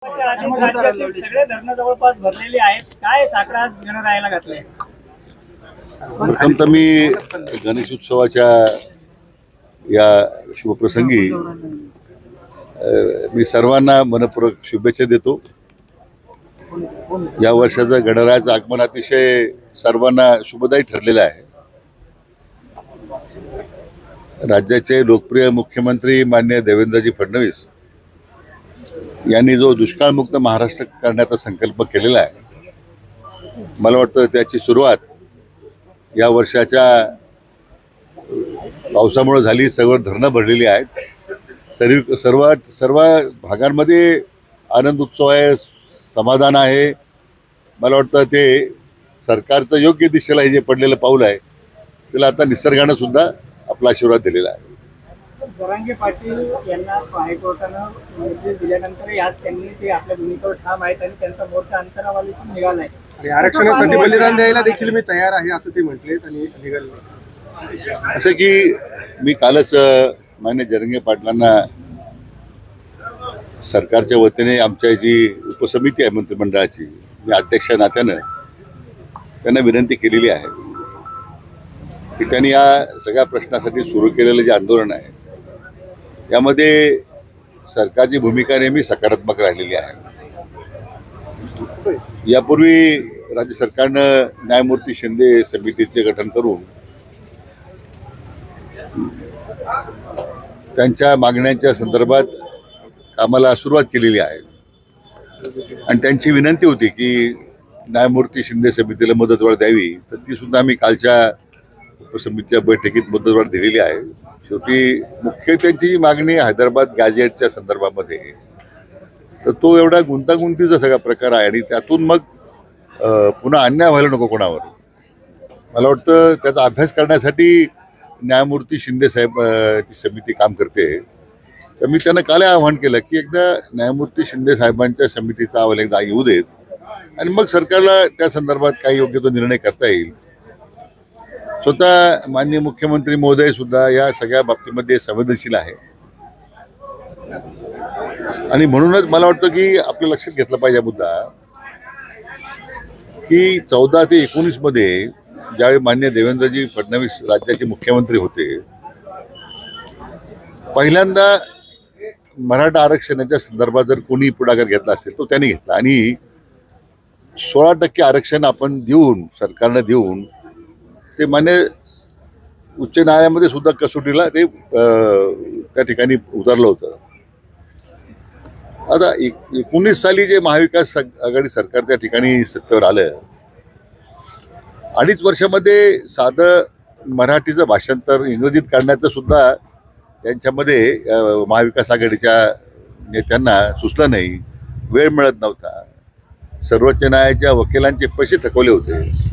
सगळे धरणं जवळपास भरलेली आहेत. काय साखर आज घेऊन राहायला घातले? प्रथम तर मी गणेश उत्सवाच्या या शुभप्रसंगी मी सर्वांना मनपूर्वक शुभेच्छा देतो. या वर्षाचं गणरायाचं आगमन अतिशय सर्वांना शुभदायी ठरलेलं आहे. राज्याचे लोकप्रिय मुख्यमंत्री माननीय देवेंद्रजी फडणवीस यांनी जो दुष्काळमुक्त महाराष्ट्र करण्याचा संकल्प केलेला आहे, मला वाटतं त्याची सुरुवात या वर्षाच्या पावसामुळे झाली. सर्व धरणं भरलेली आहेत. सर्व भागांमध्ये आनंद उत्सव आहे, समाधान आहे. मला वाटतं ते सरकारचं योग्य दिशेला हे जे पडलेलं पाऊल आहे त्याला आता निसर्गानं सुद्धा आपला आशीर्वाद दिलेला आहे. जरांगे पाटील यांना हायकोर्टानं नोटीस दिल्यानंतर आज त्यांनी ते आपल्या भूमिकेवर ठाम आहेत आणि त्यांचा मोर्चा अंतरावालीतून निघालाय आणि आरक्षणासाठी बलिदान द्यायला देखील मी तयार आहे असं ते म्हटले आणि निघाले. असं की मी कालच मान्य जरांगे पाटलांना सरकारच्या वतीने आमच्या जी उपसमिती आहे मंत्रिमंडळाची, मी अध्यक्ष नात्यानं त्यांना विनंती केलेली आहे की त्यांनी या सगळ्या प्रश्नासाठी सुरू केलेलं जे आंदोलन आहे यामध्ये सरकारची भूमिका नेहमी सकारात्मक राहिलेली आहे. यापूर्वी राज्य सरकारनं न्यायमूर्ती शिंदे समितीचे गठन करून त्यांच्या मागण्यांच्या संदर्भात कामाला सुरुवात केलेली आहे आणि त्यांची विनंती होती की न्यायमूर्ती शिंदे समितीला मुदतवाढ द्यावी, तर ती सुद्धा आम्ही कालच्या उपसमितीच्या बैठकीत मुदतवाढ दिलेली आहे. शेवटी मुख्य त्यांची जी मागणी हैदराबाद गॅजेटच्या संदर्भामध्ये, तर तो एवढा गुंतागुंतीचा सगळा प्रकार आहे आणि त्यातून मग पुन्हा अन्याय व्हायला नको कोणावर. मला वाटतं त्याचा अभ्यास करण्यासाठी न्यायमूर्ती शिंदे साहेब ची समिती काम करते. तर मी त्यांना काल आवाहन केलं की एकदा न्यायमूर्ती शिंदे साहेबांच्या समितीचा अहवाल एकदा येऊ देत आणि मग सरकारला त्या संदर्भात काही योग्य तो निर्णय करता येईल. स्वतः माननीय मुख्यमंत्री महोदय सुद्धा या सगळ्या बाबतीमध्ये संवेदनशील आहे आणि म्हणूनच मला वाटतं की आपल्या लक्षात घेतला पाहिजे मुद्दा की 14 ते 19 मध्ये ज्यावेळी माननीय देवेंद्रजी फडणवीस राज्याचे मुख्यमंत्री होते, पहिल्यांदा मराठा आरक्षणाच्या संदर्भात जर कोणी पुढाकार घेतला असेल तो त्यांनी घेतला आणि 16% आरक्षण आपण देऊन, सरकारनं देऊन ते मान्य उच्च न्यायालयामध्ये सुद्धा कसोटीला ते त्या ठिकाणी उतरलं होतं. आता 19 साली जे महाविकास आघाडी सरकार त्या ठिकाणी सत्तेवर आलं, 2.5 वर्षामध्ये साधं मराठीचं भाषांतर इंग्रजीत काढण्याचं सुद्धा त्यांच्यामध्ये महाविकास आघाडीच्या नेत्यांना सुचलं नाही. वेळ मिळत नव्हता. सर्वोच्च न्यायालयाच्या वकिलांचे पैसे थकवले होते.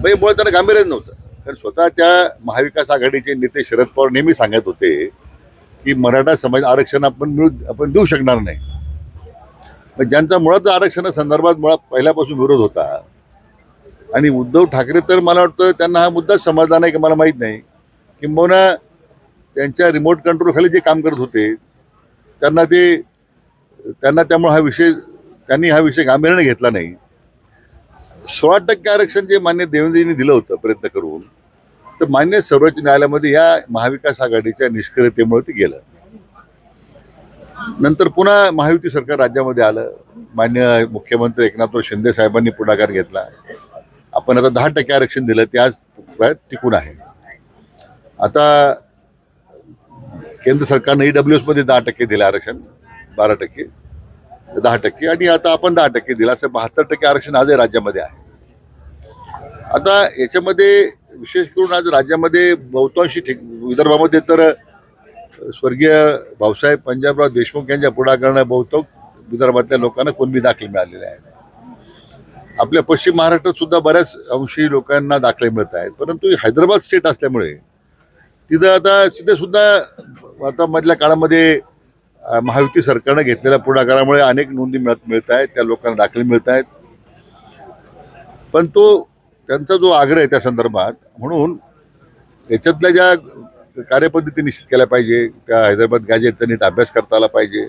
म्हणजे मुळे त्यांना गांभीर्यच नव्हतं. कारण स्वतः त्या महाविकास आघाडीचे नेते शरद पवार नेहमी सांगत होते की मराठा समाज आरक्षण आपण देऊ शकणार नाही. पण ज्यांचा मुळात आरक्षणासंदर्भात पहिल्यापासून विरोध होता आणि उद्धव ठाकरे तर मला वाटतं त्यांना हा मुद्दाच समजला नाही की मला माहीत नाही, किंबहुना त्यांच्या रिमोट कंट्रोलखाली जे काम करत होते त्यांना त्यामुळे त्यांनी हा विषय गांभीर्याने घेतला नाही. 16% आरक्षण जे मान्य देवेंद्रजींनी दिलं होतं प्रयत्न करून, तर मान्य सर्वोच्च न्यायालयामध्ये या महाविकास आघाडीच्या निष्क्रियतेमुळे ते गेलं. नंतर पुन्हा महायुती सरकार राज्यामध्ये आलं. मान्य मुख्यमंत्री एकनाथ शिंदे साहेबांनी पुढाकार घेतला. आपण आता 10% आरक्षण दिलं, ते आज टिकून आहे. आता केंद्र सरकारनं EWS मध्ये 10% दिलं आरक्षण, 12%, 10% आणि आता आपण 10% दिलं, असं 72% आरक्षण आजही राज्यामध्ये आहे. आता याच्यामध्ये विशेष करून आज राज्यामध्ये बहुतांशी विदर्भामध्ये तर स्वर्गीय भाऊसाहेब पंजाबराव देशमुख यांच्या पुढाकारानं बहुतेक विदर्भातल्या लोकांना कुणबी दाखले मिळालेले आहेत. आपल्या पश्चिम महाराष्ट्रात सुद्धा बऱ्याच अंशी लोकांना दाखले मिळत आहेत. परंतु हैदराबाद स्टेट असल्यामुळे तिथं आता तिथे सुद्धा आता मधल्या काळामध्ये महायुती सरकारनं घेतलेल्या पुढाकारामुळे अनेक नोंदी मिळत आहेत, त्या लोकांना दाखले मिळत आहेत. पण त्यांचा जो आग्रह आहे त्या संदर्भात, म्हणून याच्यातल्या ज्या कार्यपद्धती निश्चित केल्या पाहिजे, त्या हैदराबाद गॅजेटचा नीट अभ्यास करता आला पाहिजे.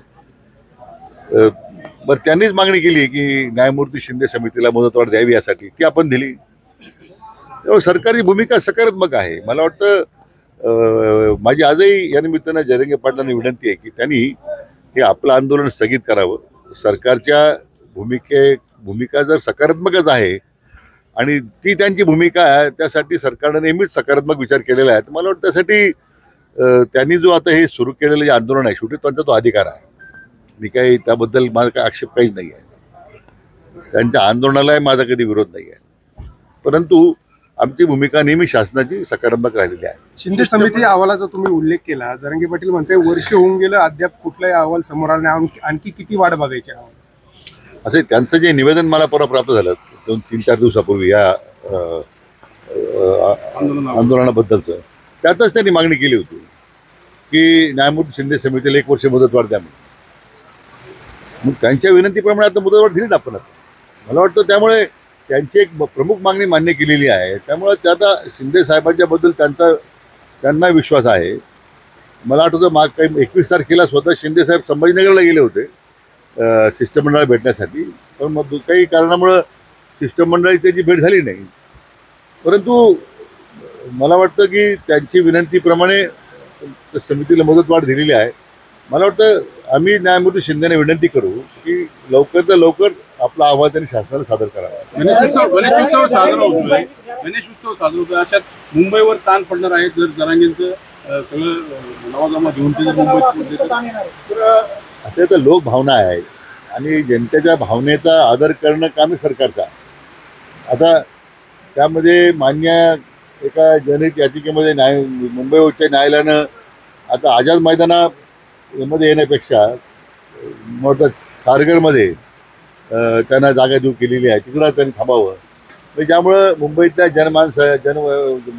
बरं त्यांनीच मागणी केली की न्यायमूर्ती शिंदे समितीला मुदतवाढ द्यावी यासाठी, ती आपण दिली. त्यामुळे सरकारची भूमिका सकारात्मक आहे. मला वाटतं माझी आजही या निमित्तानं जरांगे पाटलांना विनंती आहे की त्यांनी हे आपलं आंदोलन स्थगित करावं. सरकारच्या भूमिका जर सकारात्मकच आहे आणि ती त्यांची भूमिका आहे, त्यासाठी सरकारनं नेहमीच सकारात्मक विचार केलेला आहे. मला वाटतं त्यासाठी त्यांनी जो आता हे सुरू केलेलं जे आंदोलन आहे, शेवटी त्यांचा तो अधिकार आहे. मी काही त्याबद्दल माझा काही आक्षेप काहीच नाही आहे. त्यांच्या आंदोलनालाही माझा कधी विरोध नाही आहे. परंतु आमची भूमिका नेहमी शासनाची सकारात्मक राहिलेली आहे. शिंदे समिती अहवालाचा तुम्ही उल्लेख केला. जरांगे पाटील म्हणते वर्ष होऊन गेलं, अद्याप कुठलाही अहवाल समोर आला नाही, आणखी किती वाट बघायची आहे? असे त्यांचं जे निवेदन मला परवा प्राप्त झालं 2-3-4 दिवसापूर्वी या आंदोलनाबद्दलचं, त्यातच त्यांनी मागणी केली होती की न्यायमूर्ती शिंदे समितीला 1 वर्ष मुदतवाढ द्या म्हणून. मग त्यांच्या विनंतीप्रमाणे आता मुदतवाढ दिली ना आपण. मला वाटतं त्यामुळे त्यांची एक प्रमुख मागणी मान्य केलेली आहे. त्यामुळे आता शिंदे साहेबांच्याबद्दल त्यांना विश्वास आहे. मला आठवतं काही 21 तारखेला स्वतः शिंदे साहेब संभाजीनगरला गेले होते शिष्टमंडळाला भेटण्यासाठी, पण मग काही कारणामुळं शिष्टमंडळी त्याची भेट झाली नाही. परंतु मला वाटतं की त्यांची विनंतीप्रमाणे समितीला मुदतवाढ दिलेली आहे. मला वाटतं आम्ही न्यायमूर्ती शिंदेने विनंती करू की लवकरात लवकर आपला अहवाल त्यांनी शासनाला सादर करावा. गणेशोत्सव साजरा होतोय, अशात मुंबईवर ताण पडणार आहे. जर जरांगेंचं सगळं नवाजमा घेऊन ते जर मुंबईत असे तर लोकभावना आहेत आणि जनतेच्या भावनेचा आदर करणं काम सरकारचा. आता त्यामध्ये मान्य एका जनहित याचिकेमध्ये मुंबई उच्च न्यायालयानं आता आझाद मैदानामध्ये येण्यापेक्षा मोठं खारघरमध्ये त्यांना जागा देऊ केलेली आहे, तिकडं त्यांनी थांबावं. ज्यामुळं मुंबईतल्या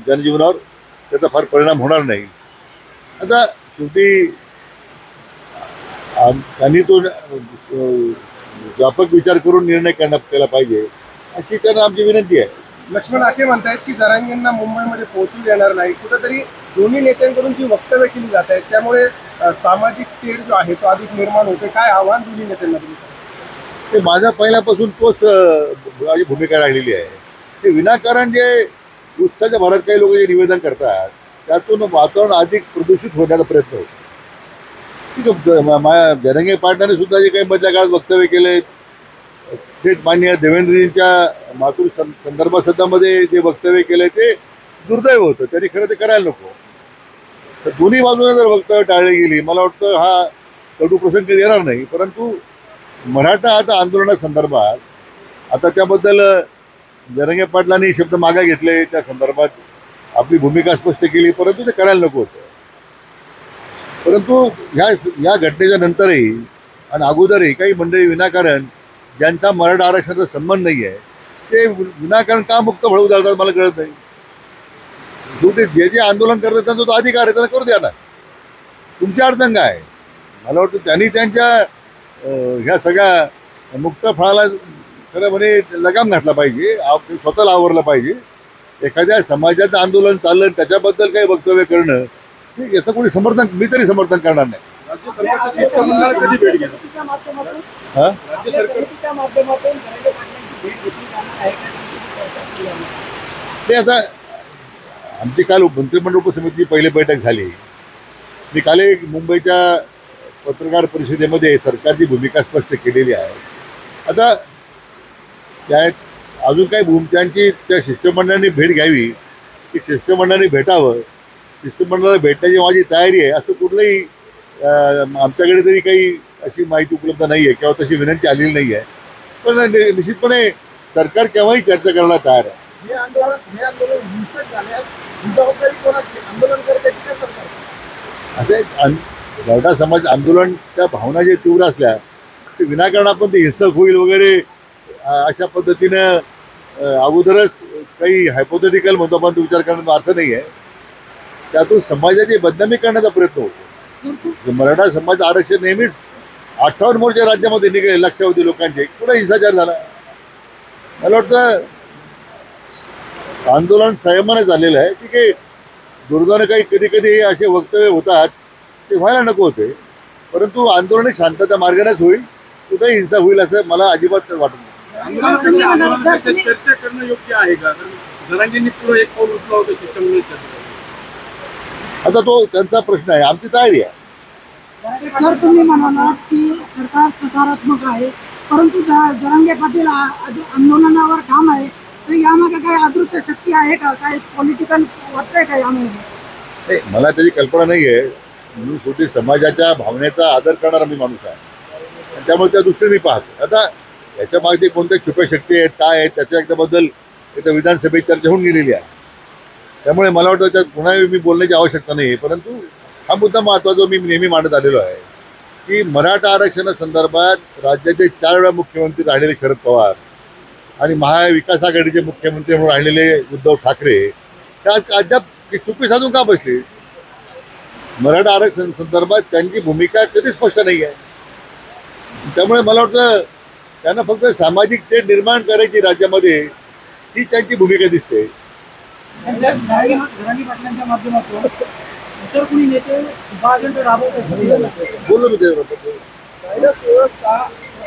जनजीवनावर त्याचा फार परिणाम होणार नाही. आता शेवटी त्यांनी तो व्यापक विचार करून निर्णय केला पाहिजे, अशी त्यांना आमची विनंती आहे. लक्ष्मण आखे म्हणतायत की जरांगेंना मुंबईमध्ये पोहोचू देणार नाही. कुठेतरी दोन्ही नेत्यांकडून जी वक्तव्य केली जात आहेत त्यामुळे सामाजिक तेढ जो आहे तो अधिक निर्माण होते. काय आव्हान दोन्ही नेत्यांना? ते माझ्या पहिल्यापासून तोच माझी भूमिका राहिलेली आहे. ते विनाकारण जे उत्साहाच्या भरात काही लोक जे निवेदन करतात त्यातून वातावरण अधिक प्रदूषित होण्याचा प्रयत्न होतो. जरांगे पाटलांनी सुद्धा जे काही मधल्या काळात वक्तव्य केले, थेट मान्य देवेंद्रजींच्या मातृ संदर्भामध्ये जे वक्तव्य केले ते दुर्दैव होतं. त्यांनी खरं ते करायला नको. तर दोन्ही बाजूने जर वक्तव्य टाळली गेली, मला वाटतं हा कडू प्रसंग कधी येणार नाही. परंतु मराठा आता आंदोलनासंदर्भात आता त्याबद्दल जरांगे पाटलांनी शब्द मागे घेतले, त्या संदर्भात आपली भूमिका स्पष्ट केली, परंतु ते करायला नको होतं. परंतु या घटनेच्या नंतरही आणि अगोदरही काही मंडळी विनाकारण ज्यांचा मराठा आरक्षणाचा संबंध नाही आहे ते विनाकारण का मुक्त भळू जातात मला कळत नाही. शेवटी जे आंदोलन करतात त्यांचा तो अधिकार आहे, त्यांना करू द्या ना. तुमची अडचण काय आहे? मला वाटतं त्यांनी त्यांच्या ह्या सगळ्या मुक्त फळाला खरं म्हणे लगाम घातला पाहिजे, स्वतःला आवरलं पाहिजे. एखाद्या समाजाचं आंदोलन चाललं त्याच्याबद्दल काही वक्तव्य करणं याचं कोणी समर्थन, मी तरी समर्थन करणार नाही. ते आता आमची काल मंत्रिमंडळ उपसमितीची पहिली बैठक झाली. मी काल मुंबईच्या पत्रकार परिषदेमध्ये सरकारची भूमिका स्पष्ट केलेली आहे. आता त्या अजून काही त्यांची त्या शिष्टमंडळाने भेट घ्यावी की शिष्टमंडळाने भेटावं, शिष्टमंडळाला भेटण्याची माझी तयारी आहे असं कुठलंही आमच्याकडे तरी काही अशी माहिती उपलब्ध नाही आहे किंवा तशी विनंती आलेली नाही आहे. पण निश्चितपणे सरकार केव्हाही चर्चा करायला तयार आहे. असे मराठा समाज आंदोलनच्या भावना जे तीव्र असल्या ते विनाकारण आपण ते हिंसक होईल वगैरे अशा पद्धतीनं अगोदरच काही हायपोथेटिकल म्हणतो आपण तो विचार करण्याचा अर्थ नाही आहे. त्यातून समाजाची बदनामी करण्याचा प्रयत्न होतो. मराठा समाज आरक्षण नेहमीच 58 मोर्चे राज्यामध्ये निघाले लक्षावधी लोकांचे, कुठे हिंसाचार झाला? मला वाटतं आंदोलन संयमाने झालेलं आहे. ठीक आहे, दुर्दैवाने काही कधी कधी असे वक्तव्य होतात ते व्हायला नको होते, परंतु आंदोलन शांतता मार्गानेच होईल कुठेही हिंसा होईल असं मला अजिबात वाटत नाही. आंदोलनाच्या चर्चा करणं योग्य आहे का? कारण जरांगेंनी पुढे एक पाऊल उचला होतं शिष्टमंडळ चर्चा. आता तो त्यांचा प्रश्न आहे, आमची तयारी आहे. सर, तुम्ही म्हणालात की सरकार सकारात्मक आहे, परंतु जरांगे पाटील आंदोलनावर ठाम आहे, तर यामागे काही अदृश्य शक्ती आहे का? काही पॉलिटिकल वाटतंय का यामध्ये? नाही, मला त्याची कल्पना नाही आहे. मी शेवटी समाजाच्या भावनेचा आदर करणारा मी माणूस आहे आणि त्यामुळे त्या दृष्टीने मी पाहतो. आता याच्या मागे कोणत्या छुप्या शक्ती आहेत, काय आहेत, त्याच्याबद्दल एकदा विधानसभेत चर्चा होऊन गेलेली आहे. त्यामुळे मला वाटतं त्यात पुन्हा मी बोलण्याची आवश्यकता नाही. परंतु हा मुद्दा महत्त्वाचा मी नेहमी मांडत आलेलो आहे की मराठा आरक्षणासंदर्भात राज्याचे 4 वेळा मुख्यमंत्री राहिलेले शरद पवार आणि महाविकास आघाडीचे मुख्यमंत्री म्हणून राहिलेले उद्धव ठाकरे त्या अद्याप चुप्पी साधून का बसले? मराठा आरक्षण संदर्भात त्यांची भूमिका कधी स्पष्ट नाही आहे. त्यामुळे मला वाटतं त्यांना फक्त सामाजिक तेढ निर्माण करायची राज्यामध्ये ही त्यांची भूमिका दिसते. जरांगे पाटलांच्या माध्यमातून इतर कोणी नेते उपाययोजना राबवतात. बोललो मी त्याच्याबद्दल.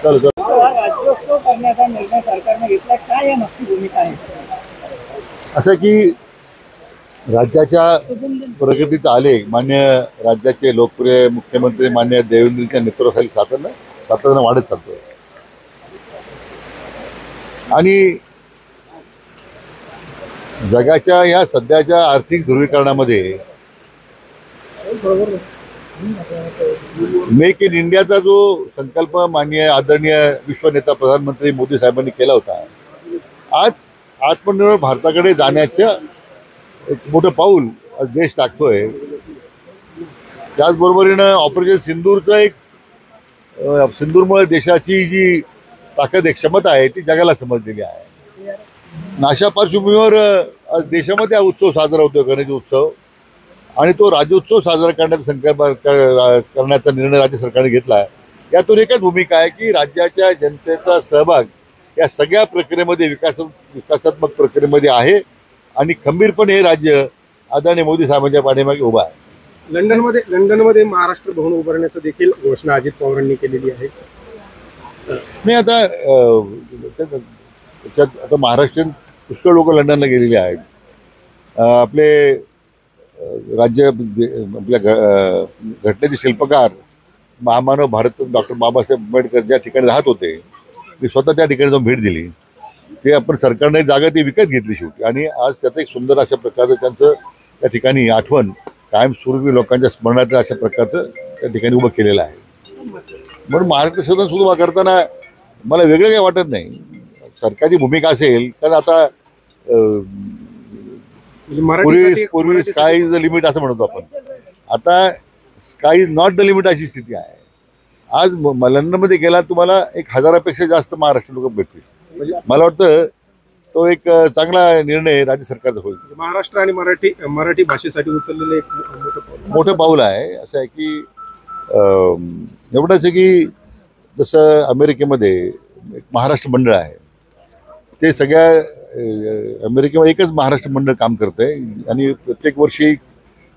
चालू राज्योत्सव करण्याचा निर्णय सरकारने घेतला, काय या मागची भूमिका आहे? असं की राज्याच्या प्रगतीचा आलेख मान्य राज्याचे लोकप्रिय मुख्यमंत्री मान्य देवेंद्रच्या नेतृत्वाखाली सातत्यानं वाढत चालतोय आणि जगाच्या या सध्याच्या आर्थिक ध्रुवीकरणामध्ये मेक इन इंडियाचा जो संकल्प माननीय आदरणीय विश्वनेता प्रधानमंत्री मोदी साहेबांनी केला होता, आज आत्मनिर्भर भारताकडे जाण्याचं एक मोठं पाऊल आज देश टाकतोय. त्याचबरोबरीनं ऑपरेशन सिंदूरचं एक सिंदूरमुळे देशाची जी ताकद आहे, क्षमता आहे, ती जगाला समजलेली आहे. अशा पार्श्वभूमीवर आज देशामध्ये हा उत्सव साजरा होतोय, गणेश उत्सव, आणि तो राज्योत्सव साजरा करण्याचा संकल्प करण्याचा निर्णय राज्य सरकारने घेतला आहे. यातून एकच भूमिका आहे की राज्याच्या जनतेचा सहभाग या सगळ्या प्रक्रियेमध्ये विकासात्मक प्रक्रियेमध्ये आहे आणि खंबीरपणे हे राज्य आदरणीय मोदी साहेबांच्या पाठीमागे उभा आहे. लंडनमध्ये महाराष्ट्र भवन उभारण्याचं देखील घोषणा अजित पवारांनी केलेली आहे. नाही, आता त्याच्यात आता महाराष्ट्रीयन पुष्कळ लोक लंडनला गेलेले आहेत. आपले राज्य आपल्या घटनेचे शिल्पकार महामानव भारत डॉक्टर बाबासाहेब आंबेडकर ज्या ठिकाणी राहत होते, मी स्वतः त्या ठिकाणी जाऊन भेट दिली. ते आपण सरकारने जागा ती विकत घेतली शेवटी आणि आज त्याचं एक सुंदर अशा प्रकारचं त्यांचं त्या ठिकाणी आठवण कायमस्वरूपी लोकांच्या स्मरणात अशा प्रकारचं त्या ठिकाणी उभं केलेलं आहे. म्हणून महाराष्ट्र सदन सुरू उभा करताना मला वेगळं काही वाटत नाही. सरकारची भूमिका असेल, कारण आता पूर्वी स्काय इज द लिमिट असं म्हणतो आपण, आता sky is not the limit अशी स्थिती आहे. आज लंडनमध्ये गेला तुम्हाला 1000पेक्षा जास्त महाराष्ट्र लोक भेटतील. म्हणजे मला वाटतं तो एक चांगला निर्णय राज्य सरकारचा होईल. महाराष्ट्र आणि मराठी भाषेसाठी उचललेलं एक मोठं पाऊल आहे. असं आहे की एवढंच आहे की जसं अमेरिकेमध्ये एक महाराष्ट्र मंडळ आहे, ते सगळ्या अमेरिकेमध्ये एकच महाराष्ट्र मंडळ काम करतंय आणि प्रत्येक वर्षी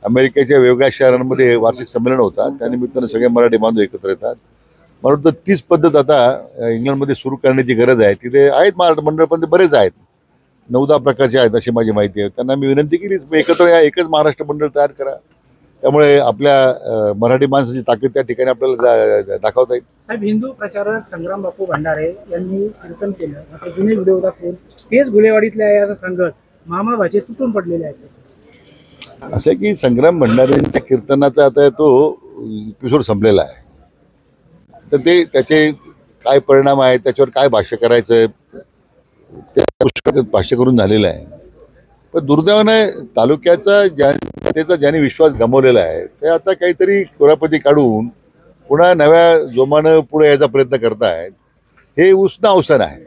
अमेरिकेच्या वेगवेगळ्या शहरांमध्ये वार्षिक संमेलन होतात. त्यानिमित्तानं सगळे मराठी बांधव एकत्र येतात. मला वाटतं तीच पद्धत आता इंग्लंडमध्ये सुरू करण्याची गरज आहे. तिथे आहेत महाराष्ट्र मंडळ, पण ते बरेच आहेत, 9-10 प्रकारचे आहेत अशी माझी माहिती आहे. त्यांना मी विनंती केलीच, एकत्र या, एकच महाराष्ट्र मंडळ तयार करा. त्यामुळे आपल्या मराठी माणसाची ताकद त्या ठिकाणी आपल्याला दाखवता येईल. साहेब, हिंदू प्रचारक संग्राम बापू भंडारे यांनी कीर्तन केलं, मात्र जुने व्हिडिओ होता तेच गुलेवाडीतल्या या संघात मामा भाचे तुटून पडलेले आहेत. असं आहे की संग्राम भंडारेंच्या कीर्तनाचा आता तो एपिसोड संपलेला आहे. तर ते त्याचे काय परिणाम आहेत, त्याच्यावर काय भाष्य करायचं त्या भाष्य करून झालेलं आहे. पण दुर्दैवानं तालुक्याचा ज्याने विश्वास गमावलेला आहे ते आता काहीतरी कुरापती काढून पुन्हा नव्या जोमानं पुढे यायचा प्रयत्न करतायत. हे उष्ण अवसान आहे.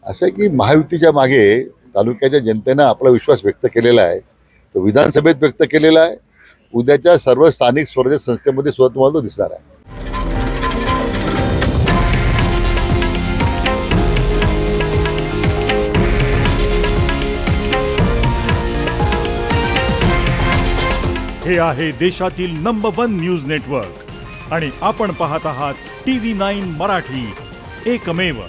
असं आहे की महायुतीच्या मागे तालुक्याच्या जनतेनं आपला विश्वास व्यक्त केलेला आहे, तो विधानसभेत व्यक्त केलेला आहे. उद्याच्या सर्व स्थानिक स्वराज्य संस्थेमध्ये सुद्धा तुम्हाला तो दिसणार आहे. हे आहे देशातील नंबर 1 न्यूज नेटवर्क आणि आपण पाहत आहात TV9 मराठी, एकमेव